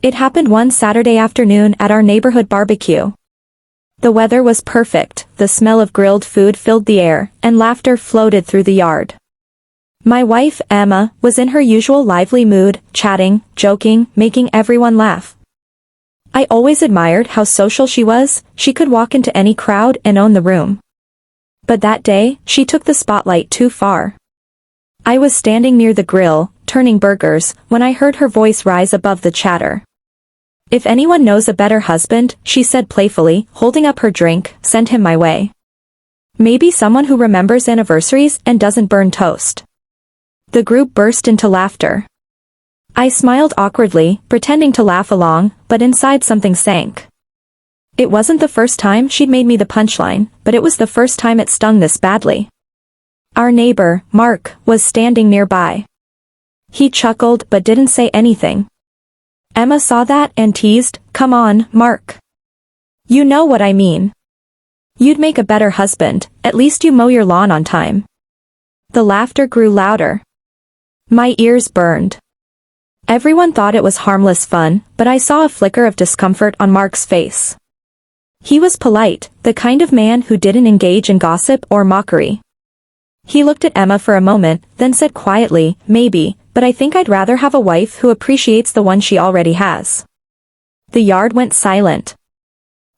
It happened one Saturday afternoon at our neighborhood barbecue. The weather was perfect, the smell of grilled food filled the air, and laughter floated through the yard. My wife, Emma, was in her usual lively mood, chatting, joking, making everyone laugh. I always admired how social she was. She could walk into any crowd and own the room. But that day, she took the spotlight too far. I was standing near the grill, turning burgers, when I heard her voice rise above the chatter. "If anyone knows a better husband," she said playfully, holding up her drink, "send him my way. Maybe someone who remembers anniversaries and doesn't burn toast." The group burst into laughter. I smiled awkwardly, pretending to laugh along, but inside something sank. It wasn't the first time she'd made me the punchline, but it was the first time it stung this badly. Our neighbor, Mark, was standing nearby. He chuckled but didn't say anything. Emma saw that and teased, "Come on, Mark. You know what I mean. You'd make a better husband, at least you mow your lawn on time." The laughter grew louder. My ears burned. Everyone thought it was harmless fun, but I saw a flicker of discomfort on Mark's face. He was polite, the kind of man who didn't engage in gossip or mockery. He looked at Emma for a moment, then said quietly, "Maybe, but I think I'd rather have a wife who appreciates the one she already has." The yard went silent.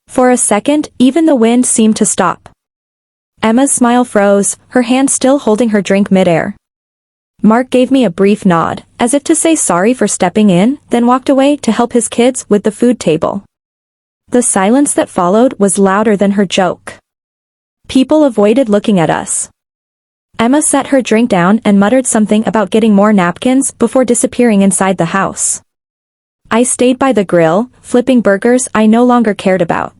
For a second, even the wind seemed to stop. Emma's smile froze, her hand still holding her drink midair. Mark gave me a brief nod, as if to say sorry for stepping in, then walked away to help his kids with the food table. The silence that followed was louder than her joke. People avoided looking at us. Emma set her drink down and muttered something about getting more napkins before disappearing inside the house. I stayed by the grill, flipping burgers I no longer cared about.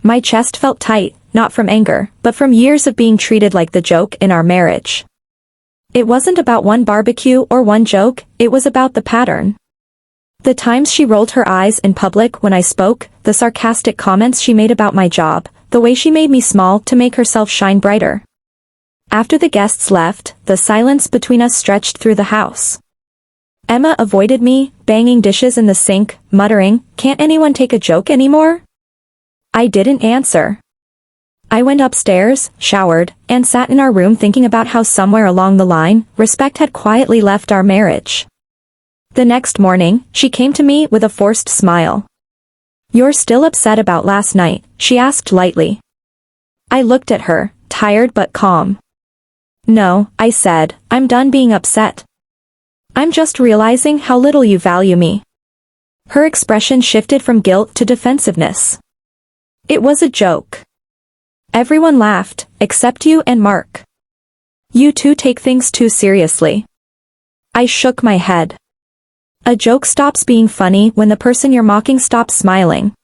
My chest felt tight, not from anger, but from years of being treated like the joke in our marriage. It wasn't about one barbecue or one joke, it was about the pattern. The times she rolled her eyes in public when I spoke, the sarcastic comments she made about my job, the way she made me small to make herself shine brighter. After the guests left, the silence between us stretched through the house. Emma avoided me, banging dishes in the sink, muttering, "Can't anyone take a joke anymore?" I didn't answer. I went upstairs, showered, and sat in our room thinking about how somewhere along the line, respect had quietly left our marriage. The next morning, she came to me with a forced smile. "You're still upset about last night?" she asked lightly. I looked at her, tired but calm. "No," I said, "I'm done being upset. I'm just realizing how little you value me." Her expression shifted from guilt to defensiveness. "It was a joke. Everyone laughed, except you and Mark. You two take things too seriously." I shook my head. "A joke stops being funny when the person you're mocking stops smiling."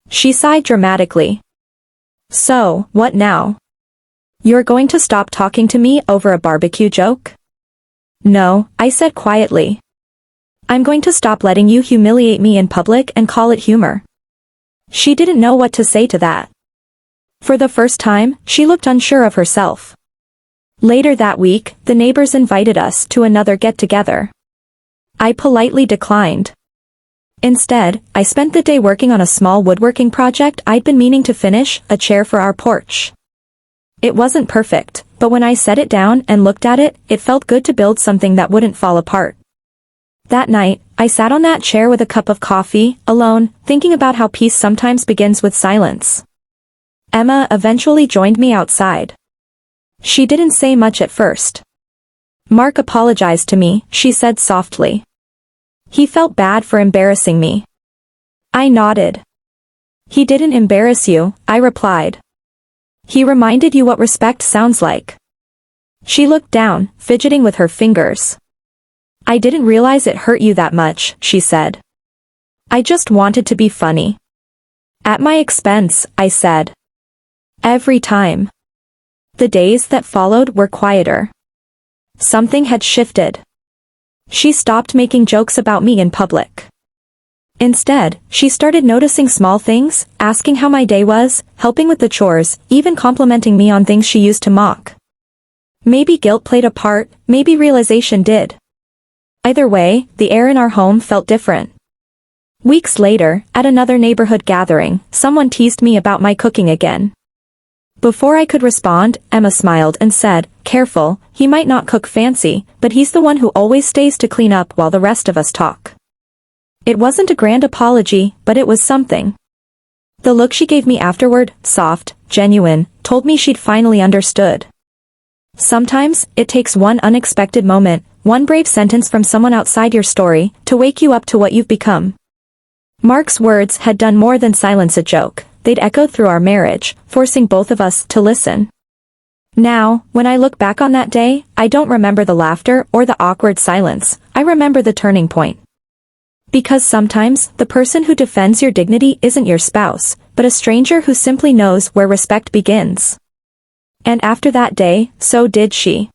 She sighed dramatically. "So, what now? You're going to stop talking to me over a barbecue joke?" "No," I said quietly. "I'm going to stop letting you humiliate me in public and call it humor." She didn't know what to say to that. For the first time, she looked unsure of herself. Later that week, the neighbors invited us to another get-together. I politely declined. Instead, I spent the day working on a small woodworking project I'd been meaning to finish, a chair for our porch. It wasn't perfect, but when I set it down and looked at it, it felt good to build something that wouldn't fall apart. That night, I sat on that chair with a cup of coffee, alone, thinking about how peace sometimes begins with silence. Emma eventually joined me outside. She didn't say much at first. "Mark apologized to me," she said softly. "He felt bad for embarrassing me." I nodded. "He didn't embarrass you," I replied. "He reminded you what respect sounds like." She looked down, fidgeting with her fingers. "I didn't realize it hurt you that much," she said. "I just wanted to be funny." "At my expense," I said. "Every time." The days that followed were quieter. Something had shifted. She stopped making jokes about me in public. Instead, she started noticing small things, asking how my day was, helping with the chores, even complimenting me on things she used to mock. Maybe guilt played a part, maybe realization did. Either way, the air in our home felt different. Weeks later, at another neighborhood gathering, someone teased me about my cooking again. Before I could respond, Emma smiled and said, "Careful, he might not cook fancy, but he's the one who always stays to clean up while the rest of us talk." It wasn't a grand apology, but it was something. The look she gave me afterward, soft, genuine, told me she'd finally understood. Sometimes, it takes one unexpected moment, one brave sentence from someone outside your story, to wake you up to what you've become. Mark's words had done more than silence a joke. They'd echoed through our marriage, forcing both of us to listen. Now, when I look back on that day, I don't remember the laughter or the awkward silence, I remember the turning point. Because sometimes, the person who defends your dignity isn't your spouse, but a stranger who simply knows where respect begins. And after that day, so did she.